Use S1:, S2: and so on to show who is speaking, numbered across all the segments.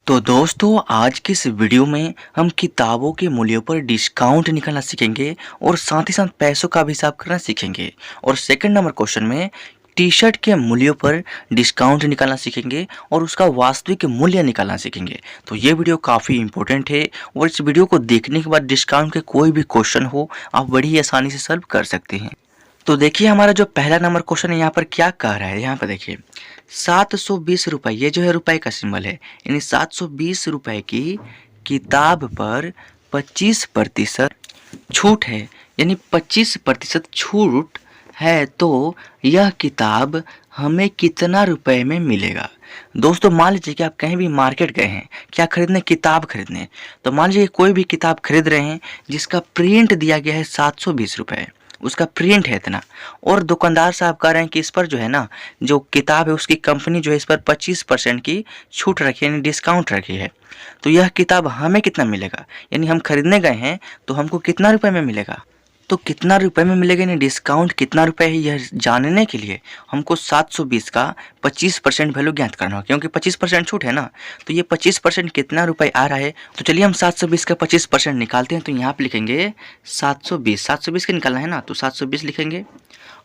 S1: तो दोस्तों आज की इस वीडियो में हम किताबों के मूल्यों पर डिस्काउंट निकालना सीखेंगे और साथ ही साथ पैसों का भी हिसाब करना सीखेंगे। और सेकंड नंबर क्वेश्चन में टी शर्ट के मूल्यों पर डिस्काउंट निकालना सीखेंगे और उसका वास्तविक मूल्य निकालना सीखेंगे। तो ये वीडियो काफ़ी इंपॉर्टेंट है और इस वीडियो को देखने के बाद डिस्काउंट के कोई भी क्वेश्चन हो आप बड़ी आसानी से सॉल्व कर सकते हैं। तो देखिए हमारा जो पहला नंबर क्वेश्चन है यहाँ पर क्या कह रहा है। यहाँ पर देखिए 720 रुपये, ये जो है रुपए का सिंबल है, यानी 720 रुपये की किताब पर 25% छूट है, यानी 25% छूट है। तो यह किताब हमें कितना रुपए में मिलेगा। दोस्तों मान लीजिए कि आप कहीं भी मार्केट गए हैं, क्या खरीदने, किताब खरीदने। तो मान लीजिए कोई भी किताब खरीद रहे हैं जिसका प्रिंट दिया गया है 720 रुपये, उसका प्रिंट है इतना, और दुकानदार साहब कह रहे हैं कि इस पर जो है ना, जो किताब है उसकी कंपनी जो है इस पर 25% की छूट रखी है, यानी डिस्काउंट रखी है। तो यह किताब हमें कितना मिलेगा, यानी हम खरीदने गए हैं तो हमको कितना रुपए में मिलेगा। तो कितना रुपए में मिलेगा, यानी डिस्काउंट कितना रुपए है, यह जानने के लिए हमको 720 का 25% वैल्यू ज्ञात करना होगा, क्योंकि 25% छूट है ना। तो ये 25% कितना रुपए आ रहा है, तो चलिए हम 720 का 25% निकालते हैं। तो यहाँ पे लिखेंगे 720 का निकालना है ना, तो 720 लिखेंगे।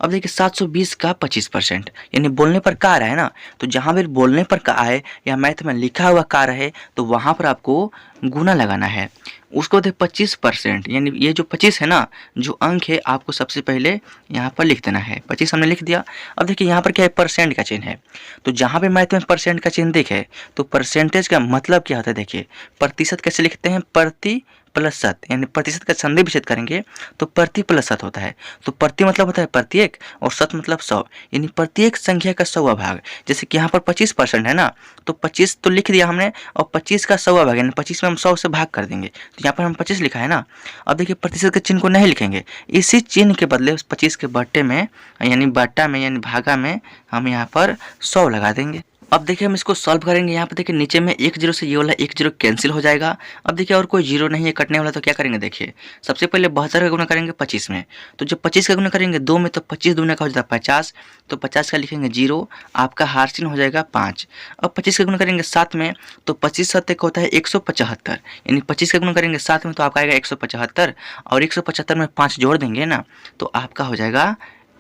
S1: अब देखिए 720 का 25%, यानी बोलने पर का आ रहा है ना, तो जहाँ भी बोलने पर का आए या मैथ में लिखा हुआ का रहे तो वहाँ पर आपको गुना लगाना है। उसको बाद 25%, यानी ये जो 25 है ना, जो अंक है आपको सबसे पहले यहाँ पर लिख देना है। 25 हमने लिख दिया। अब देखिए यहाँ पर क्या है, परसेंट का चिन्ह है। तो जहाँ पे मैथ में परसेंट का चिन्ह देखे तो परसेंटेज का मतलब क्या होता है, देखिए प्रतिशत कैसे लिखते हैं, प्रति प्लस शत, यानी प्रतिशत का संधि विच्छेद करेंगे तो प्रति प्लस शत होता है। तो प्रति मतलब होता है प्रत्येक और शत मतलब 100, यानी प्रत्येक संख्या का 100वां भाग। जैसे कि यहाँ पर 25% है ना, तो 25 तो लिख दिया हमने, और 25 का 100वां भाग, यानी 25 में हम 100 से भाग कर देंगे। तो यहाँ पर हम 25 लिखा है ना। अब देखिए प्रतिशत के चिन्ह को नहीं लिखेंगे, इसी चिन्ह के बदले उस 25 के बट्टे में, यानी बट्टा में यानी भागा में हम यहाँ पर 100 लगा देंगे। अब देखिए हम इसको सॉल्व करेंगे। यहाँ पर देखिए नीचे में 1 जीरो से ये वाला 1 जीरो कैंसिल हो जाएगा। अब देखिए और कोई जीरो नहीं है कटने वाला, तो क्या करेंगे, देखिए सबसे पहले 72 का गुना करेंगे 25 में। तो जब 25 का गुना करेंगे 2 में, तो 25 दूना का हो जाता है 50। तो 50 का लिखेंगे 0, आपका हार चिन्ह हो जाएगा 5। अब 25 का गुना करेंगे 7 में, तो 25 7 एक होता है 175, यानी 25 का गुना करेंगे 7 में तो आपका आएगा 175, और 175 में 5 जोड़ देंगे ना, तो आपका हो जाएगा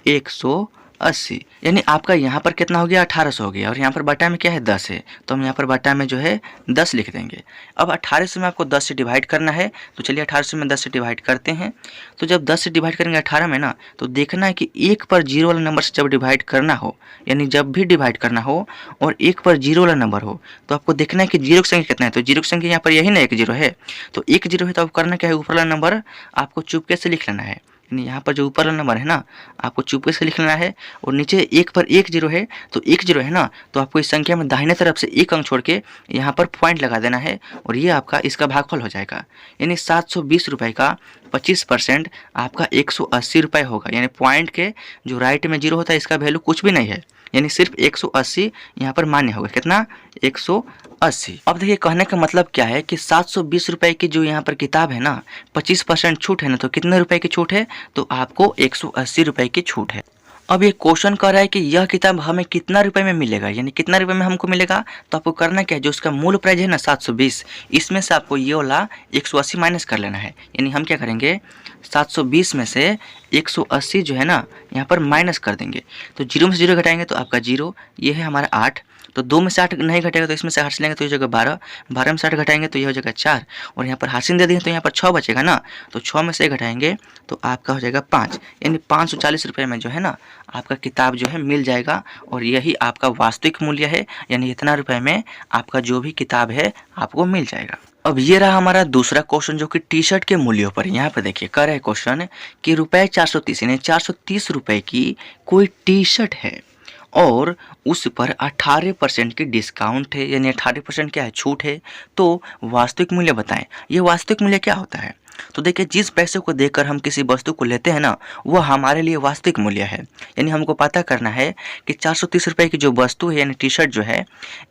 S1: 180, यानी आपका यहाँ पर कितना हो गया, 1800 हो गया। और यहाँ पर बटा में क्या है, 10 है, तो हम यहाँ पर बटा में जो है 10 लिख देंगे। अब 1800 में आपको 10 से डिवाइड करना है, तो चलिए 1800 में 10 से डिवाइड करते हैं। तो जब 10 से डिवाइड करेंगे 18 में ना, तो देखना है कि 1 पर जीरो वाला नंबर से जब डिवाइड करना हो, यानी जब भी डिवाइड करना हो और 1 पर जीरो वाला नंबर हो, तो आपको देखना है कि जीरो की संख्या कितना है। तो जीरो की संख्या यहाँ पर यही ना 1 जीरो है, तो 1 जीरो है, तो आपको करना क्या है, ऊपर वाला नंबर आपको चुपके से लिख लेना है। यहाँ पर जो ऊपर वाला नंबर है ना, आपको चुपके से लिख लेना है। और नीचे 1 पर 1 जीरो है, तो 1 जीरो है ना, तो आपको इस संख्या में दाहिने तरफ से 1 अंक छोड़ के यहाँ पर पॉइंट लगा देना है, और ये आपका इसका भागफल हो जाएगा। यानी 720 रुपये का 25% आपका 180 रुपये होगा। यानी पॉइंट के जो राइट में जीरो होता है इसका वैल्यू कुछ भी नहीं है, यानी सिर्फ 180 यहाँ पर मान्य होगा। कितना, 180। अब देखिए कहने का मतलब क्या है कि 720 रुपये की जो यहाँ पर किताब है ना, 25% छूट है ना, तो कितने रुपए की छूट है, तो आपको 180 रुपये की छूट है। अब ये क्वेश्चन कर रहा है कि यह किताब हमें कितना रुपए में मिलेगा, यानी कितना रुपए में हमको मिलेगा। तो आपको करना क्या है, जो उसका मूल प्राइस है ना 720, इसमें से आपको ये वाला 180 माइनस कर लेना है। यानी हम क्या करेंगे, 720 में से 180 जो है ना यहाँ पर माइनस कर देंगे। तो जीरो में से जीरो घटाएंगे तो आपका जीरो, ये है हमारा 8। तो 2 में से 8 नहीं घटेगा तो इसमें से 8 से लेंगे तो ये जगह 12, 12 में से 8 घटाएंगे तो ये हो जाएगा 4, और यहाँ पर हासिल दे दिए तो यहाँ पर 6 बचेगा ना, तो 6 में से घटाएंगे तो आपका हो जाएगा 5, यानी 540 रुपये में जो है ना आपका किताब जो है मिल जाएगा। और यही आपका वास्तविक मूल्य है, यानी इतना रुपये में आपका जो भी किताब है आपको मिल जाएगा। अब ये रहा हमारा दूसरा क्वेश्चन, जो कि टी शर्ट के मूल्यों पर। यहाँ पे देखिए कर रहा है क्वेश्चन कि रुपये 430, यानी 430 रुपये की कोई टी शर्ट है और उस पर 18% की डिस्काउंट है, यानी 18% क्या है, छूट है। तो वास्तविक मूल्य बताएं। ये वास्तविक मूल्य क्या होता है, तो देखिए जिस पैसे को देकर हम किसी वस्तु को लेते हैं ना, वो हमारे लिए वास्तविक मूल्य है। यानी हमको पता करना है कि 430 रुपये की जो वस्तु है, यानी टी शर्ट जो है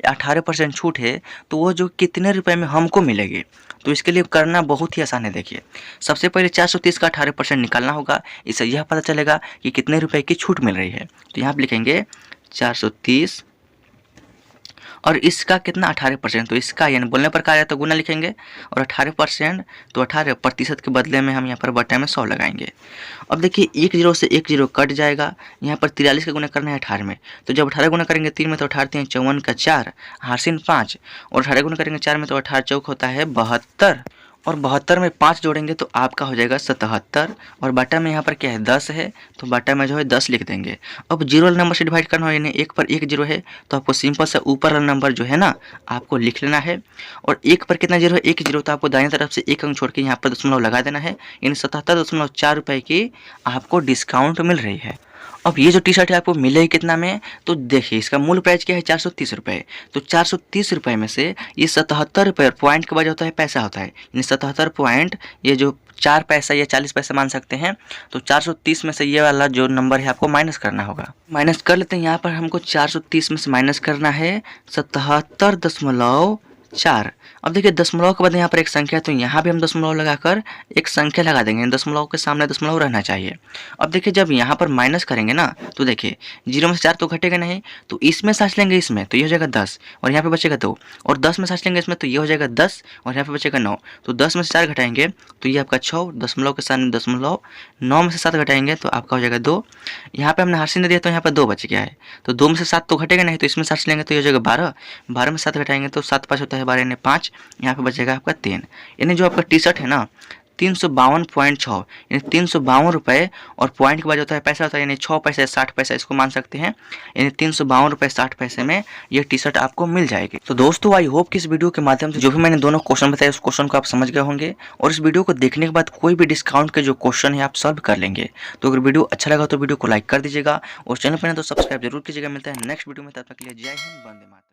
S1: 18% छूट है, तो वो जो कितने रुपए में हमको मिलेगी। तो इसके लिए करना बहुत ही आसान है। देखिए सबसे पहले 430 का 18% निकालना होगा, इससे यह पता चलेगा कि कितने रुपए की छूट मिल रही है। तो यहाँ पर लिखेंगे 430, और इसका कितना 18%, तो इसका यानी बोलने पर क्या आया तो गुना लिखेंगे, और 18% तो 18% के बदले में हम यहाँ पर बटे में 100 लगाएंगे। अब देखिए एक जीरो से एक जीरो कट जाएगा, यहाँ पर 43 का गुना करना है 18 में, तो जब 18 गुना करेंगे 3 में तो 18 3 54 का 4 हासिन 5, और 18 गुना करेंगे 4 में तो 18 चौक होता है 72, और 72 में 5 जोड़ेंगे तो आपका हो जाएगा 77, और बाटा में यहाँ पर क्या है 10 है, तो बाटा में जो है 10 लिख देंगे। अब जीरो वाले नंबर से डिवाइड करना हो, यानी एक पर एक जीरो है तो आपको सिंपल सा ऊपर वाला नंबर जो है ना आपको लिख लेना है, और एक पर कितना जीरो है, एक जीरो, तो आपको दाहिने तरफ से एक अंक छोड़ के यहाँ पर दशमलव लगा देना है, यानी 77.4 रुपये की आपको डिस्काउंट मिल रही है। अब ये जो टी शर्ट है आपको मिलेगी कितना में, तो देखिए इसका मूल प्राइस क्या है 430 रुपये, तो 430 रुपये में से ये 77 रुपये पॉइंट के बाद होता है पैसा होता है, यानी 77 पॉइंट ये जो 4 पैसा या 40 पैसा मान सकते हैं, तो 430 में से ये वाला जो नंबर है आपको माइनस करना होगा। माइनस कर लेते हैं, यहाँ पर हमको 430 में से माइनस करना है 77.4। अब देखिए दशमलव के बाद यहाँ पर एक संख्या है, तो यहाँ भी हम दशमलव लगाकर एक संख्या लगा देंगे, दशमलव के सामने दशमलव रहना चाहिए। अब देखिए जब यहाँ पर माइनस करेंगे ना, तो देखिए 0 में से 4 तो घटेगा नहीं, तो इसमें साँच लेंगे इसमें, तो ये हो जाएगा 10, और यहाँ पे बचेगा 2, और 10 में साँच लेंगे इसमें, तो ये हो जाएगा 10, और यहाँ पे बचेगा 9, तो 10 में से 4 घटाएंगे तो ये आपका 6, दशमलव के सामने दशमलव, 9 में से 7 घटाएंगे तो आपका हो जाएगा 2, यहाँ पे हमने हासिल दे दिया तो यहाँ पर 2 बच गया है, तो 2 में से 7 तो घटेगा नहीं, तो इसमें साँच लेंगे तो ये हो जाएगा 12, 12 में 7 घटाएंगे तो 7 5 होता है 12, यानी 5, यहाँ पे बचेगा आपका 3, यानी जो आपका टी शर्ट है ना 352.6, यानी 352 रुपये, और पॉइंट के बाद होता है पैसा होता है, यानी 6 पैसे 60 पैसा इसको मान सकते हैं, यानी 352 रुपये 60 पैसे में ये टी शर्ट आपको मिल जाएगी। तो दोस्तों आई होप कि इस वीडियो के माध्यम से जो भी मैंने दोनों क्वेश्चन बताए उस क्वेश्चन को आप समझ गए होंगे, और इस वीडियो को देखने के बाद कोई भी डिस्काउंट के जो क्वेश्चन है आप सॉल्व कर लेंगे। तो अगर वीडियो अच्छा लगा तो वीडियो को लाइक कर दीजिएगा, और चैनल पर तो सब्सक्राइब जरूर कीजिएगा। मिलता है नेक्स्ट वीडियो में, तब तक के लिए जय हिंद, वंदे मातरम।